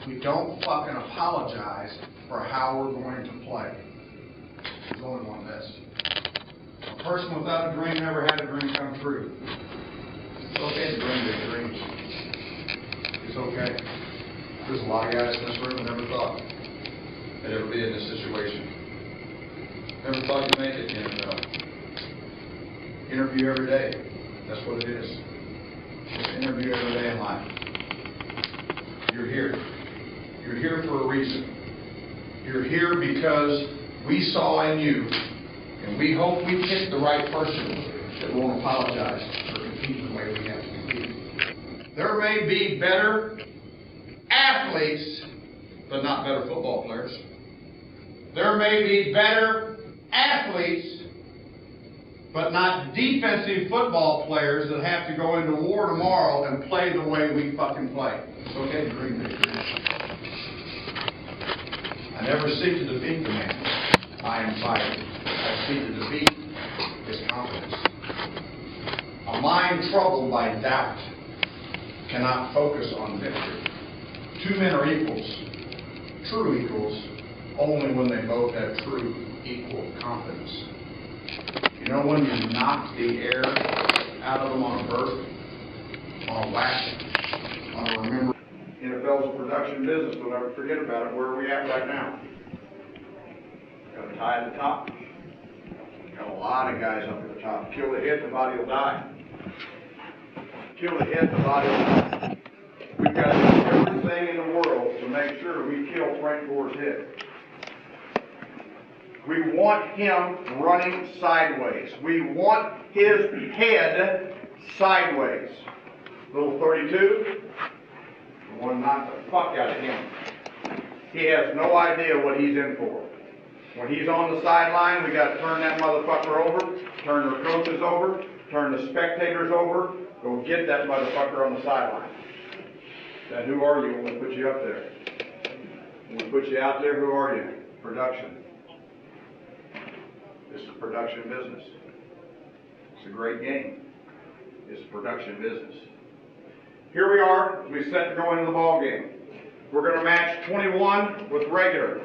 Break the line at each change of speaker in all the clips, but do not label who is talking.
We don't fucking apologize for how we're going to play. There's only one best. A person without a dream never had a dream come true. It's okay to dream big dreams. It's okay. There's a lot of guys in this room who never thought they'd ever be in this situation. Never thought you'd make it in interview every day. That's what it is. It's an interview every day in life. You're here. You're here for a reason. You're here because we saw in you, and we hope we picked the right person that won't apologize for competing the way we have to compete. There may be better athletes, but not better football players. There may be better athletes, but not defensive football players that have to go into war tomorrow and play the way we fucking play. It's okay to dream big. I never seek to defeat the man. I am fighting. I seek to defeat his confidence. A mind troubled by doubt cannot focus on victory. Two men are equals, true equals, only when they both have true equal confidence. You know when you knock the air out of them on a burp, on a whack, on a remember. NFL's a production business, don't ever forget about it. Where are we at right now? Got a tie at the top. Got a lot of guys up at the top. Kill the head, the body will die. Kill the head, the body will die. We've got to do everything in the world to make sure we kill Frank Gore's head. We want him running sideways. We want his head sideways. Little 32, we want to knock the fuck out of him. He has no idea what he's in for. When he's on the sideline, we got to turn that motherfucker over, turn the coaches over, turn the spectators over, go get that motherfucker on the sideline. Then who are you when we put you up there? When we put you out there, who are you? Production. This is production business. It's a great game. It's a production business. Here we are, we set to go into the ball game. We're going to match 21 with regular.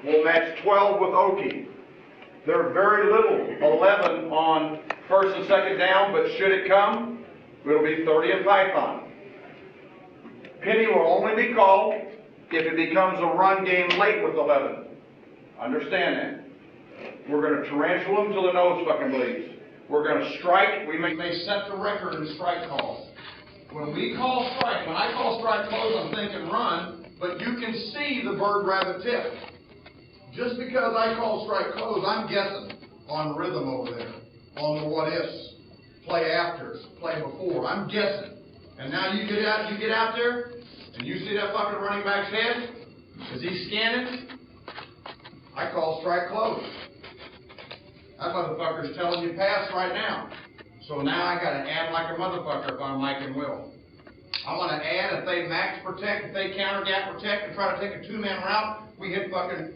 We'll match 12 with Okie. They're very little, 11 on first and second down, but should it come, it'll be 30 in Python. Penny will only be called if it becomes a run game late with 11. Understand that. We're going to tarantula them till the nose fucking bleeds. We're going to strike. We may set the record in strike calls. When we call strike, when I call strike close, I'm thinking run, but you can see the bird rabbit tip. Just because I call strike close, I'm guessing on rhythm over there, on the what ifs, play afters, play before. I'm guessing. And now you get out there, and you see that fucking running back's head. Is he scanning? I call strike close. That motherfucker's telling you pass right now. So now I gotta add like a motherfucker if I'm Mike and Will. I wanna add if they max protect, if they counter gap protect and try to take a two-man route, we hit fucking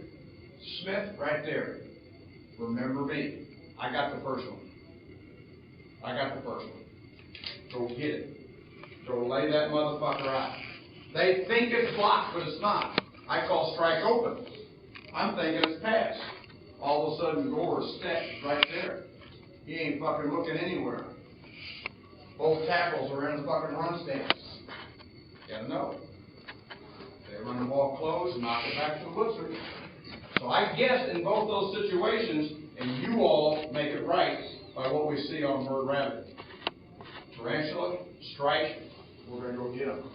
Smith right there. Remember me. I got the first one. Go get it. Go lay that motherfucker out. They think it's blocked, but it's not. I call strike open. I'm thinking it's pass. All of a sudden, Gore's stepped right there. He ain't fucking looking anywhere. Both tackles are in the fucking run stance. Gotta know. They run the ball close and knock it back to the blitzer. So I guess in both those situations, and you all make it right by what we see on Bird Rabbit. Tarantula, strike, we're going to go get them.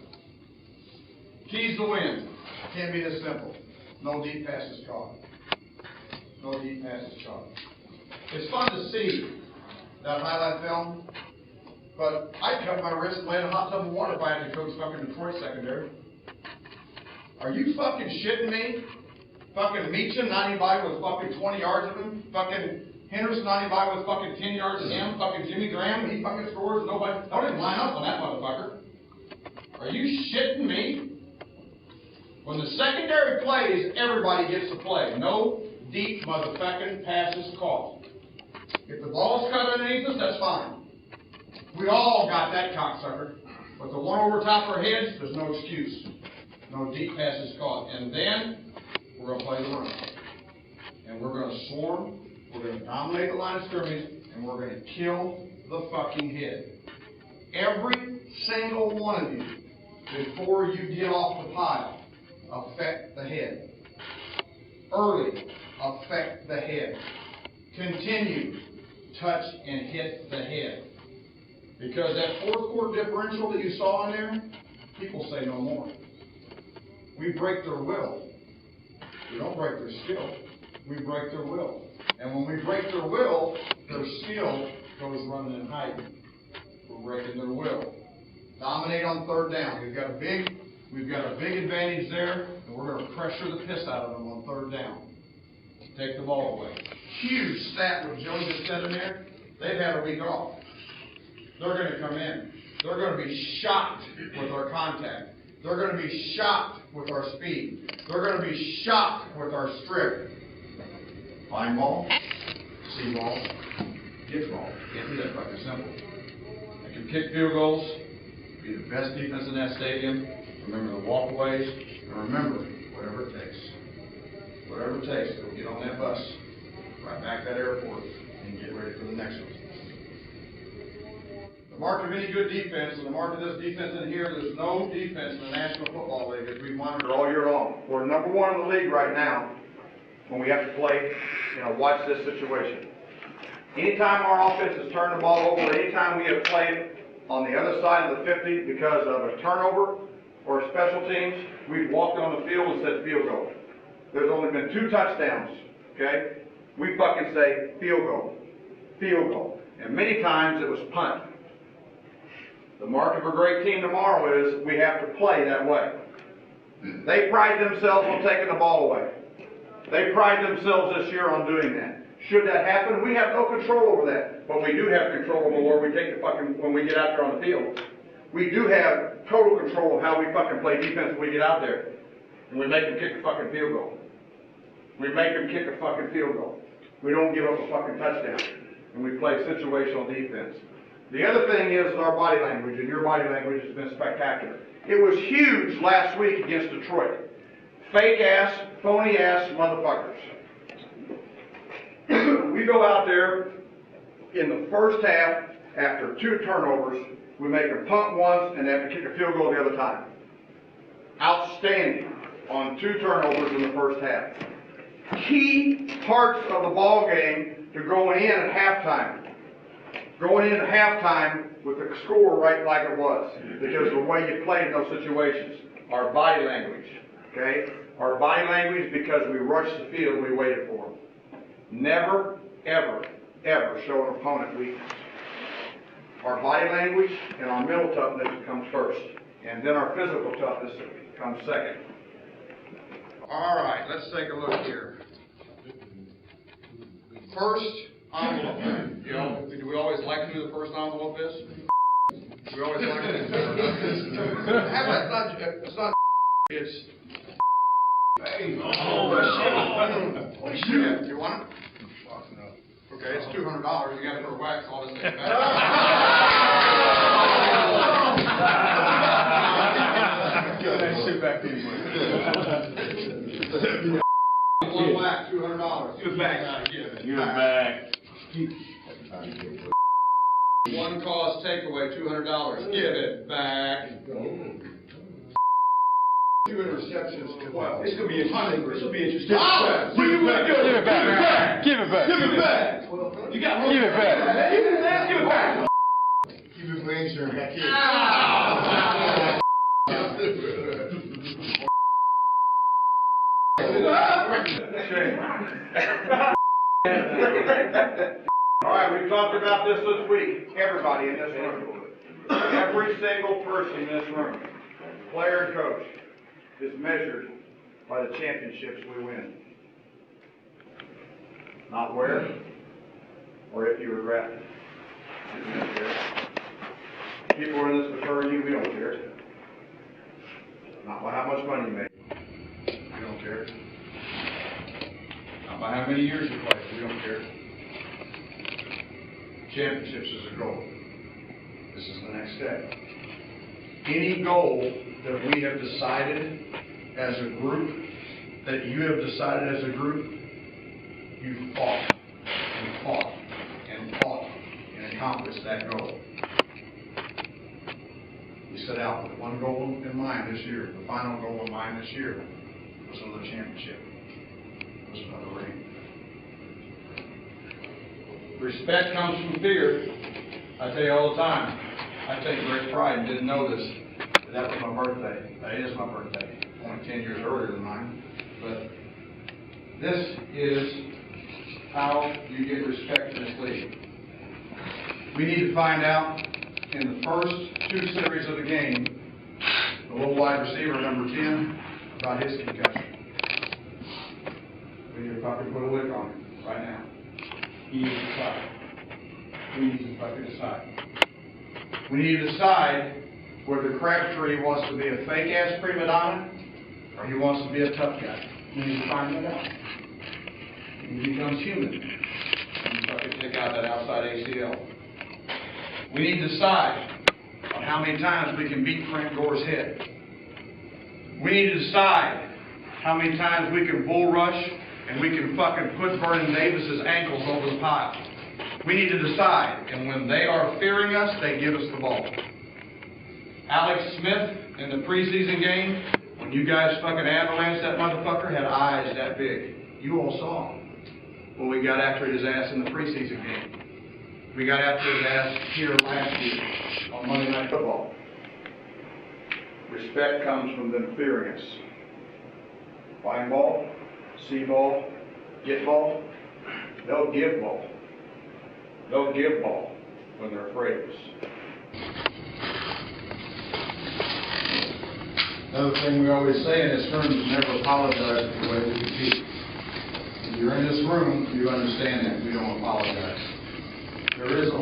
Keys to win. Can't be this simple. No deep passes caught. No deep passes caught. It's fun to see that highlight film, but I'd cut my wrist and lay in a hot tub of water if I had to coach fucking Detroit secondary. Are you fucking shitting me? Fucking Meacham, 95 with fucking 20 yards of him. Fucking Henderson, 95 with fucking 10 yards of him. Fucking Jimmy Graham, he fucking scores. Nobody, don't even line up on that motherfucker. Are you shitting me? When the secondary plays, everybody gets to play. No deep motherfucking passes caught. If the ball's cut underneath us, that's fine. We all got that cocksucker. But the one over top our heads, there's no excuse. No deep passes caught. And then we're going to play the run. And we're going to swarm. We're going to dominate the line of scrimmage. And we're going to kill the fucking head. Every single one of you, before you get off the pile, affect the head. Early, affect the head. Continue, touch and hit the head. Because that fourth quarter differential that you saw in there, people say no more. We break their will. We don't break their skill. We break their will. And when we break their will, their skill goes running and hiding. We're breaking their will. Dominate on third down. We've got a big advantage there, and we're going to pressure the piss out of them on third down. Take the ball away. Huge stat what Joe just said in there. They've had a week off. They're going to come in. They're going to be shocked with our contact. They're going to be shocked with our speed. They're going to be shocked with our strip. Find ball, see ball, get ball. Can't be that fucking simple. I can kick field goals, be the best defense in that stadium. Remember the walkaways, and remember, whatever it takes. Whatever it takes to get on that bus, right back to that airport, and get ready for the next one. The mark of any good defense, and the mark of this defense in here, there's no defense in the National Football League as we monitor all year long. We're number one in the league right now when we have to play, watch this situation. Anytime our offense has turned the ball over, anytime we have played on the other side of the 50 because of a turnover or special teams, we've walked on the field and said field goal. There's only been 2 touchdowns, okay? We fucking say field goal, field goal. And many times it was punt. The mark of a great team tomorrow is we have to play that way. They pride themselves on taking the ball away. They pride themselves this year on doing that. Should that happen, we have no control over that. But we do have control over where we take the fucking, when we get out there on the field. We do have total control of how we fucking play defense when we get out there. And we make them kick a fucking field goal. We make them kick a fucking field goal. We don't give up a fucking touchdown. And we play situational defense. The other thing is our body language, and your body language has been spectacular. It was huge last week against Detroit. Fake ass, phony ass motherfuckers. We go out there in the first half, after 2 turnovers, we make them punt once and they have to kick a field goal the other time. Outstanding on 2 turnovers in the first half. Key parts of the ball game to going in at halftime. Going in at halftime with the score right like it was. Because of the way you played in those situations. Our body language. Okay? Our body language, because we rushed the field and we waited for them. Never, ever, ever show an opponent weakness. Our body language and our mental toughness comes first. And then our physical toughness comes second. All right, let's take a look here. First envelope. Do we always like to do the first envelope is? We always like to do it's not it's hey. Oh, shit. You want it? Okay, it's $200. You got to put wax all this thing back. Sit back anyway. One wax, $200. Give it back. Give it back. One cause takeaway, $200. Give it back. 2 interceptions, 12. It's going to be interesting. This will be interesting. What do you want to do? Give it back. Give it back. Give it back. You got to give it back. Give it back. Give it back. Keep it clean, sir. All right, we've talked about this week. Everybody in this room. Every single person in this room, player and coach, is measured by the championships we win. Not where or if you were drafted. We don't care. People in this fraternity, we don't care. Not by how much money you make. We don't care. Not by how many years you play. We don't care. Championships is a goal. This is the next step. Any goal that we have decided as a group, that you have decided as a group, you fought and fought and fought and accomplished that goal. You set out with one goal in mind this year. The final goal in mind this year was another championship. Was another ring. Respect comes from fear. I tell you all the time. I take great pride and didn't know this. But that was my birthday. That is my birthday. Only 10 years earlier than mine. But this is how you get respect in this league. We need to find out in the first 2 series of the game, the little wide receiver, number 10, about his concussion. We need to fucking put a lick on him right now. He needs to decide. We need to fucking decide. We need to decide whether Crabtree wants to be a fake-ass prima donna or he wants to be a tough guy. We need to find that out. When he becomes human, we fucking take out that outside ACL. We need to decide on how many times we can beat Frank Gore's head. We need to decide how many times we can bull rush and we can fucking put Vernon Davis's ankles over the pile. We need to decide, and when they are fearing us, they give us the ball. Alex Smith in the preseason game, when you guys fucking avalanched that motherfucker, had eyes that big. You all saw him. Well, we got after his ass in the preseason game. We got after his ass here last year on Monday Night Football. Respect comes from them fearing us. Find ball, see ball, get ball, they'll give ball. They'll give ball when they're afraid of us. Another thing we always say in this room is never apologize for the way we compete. If you're in this room, you understand that. We don't apologize. There is a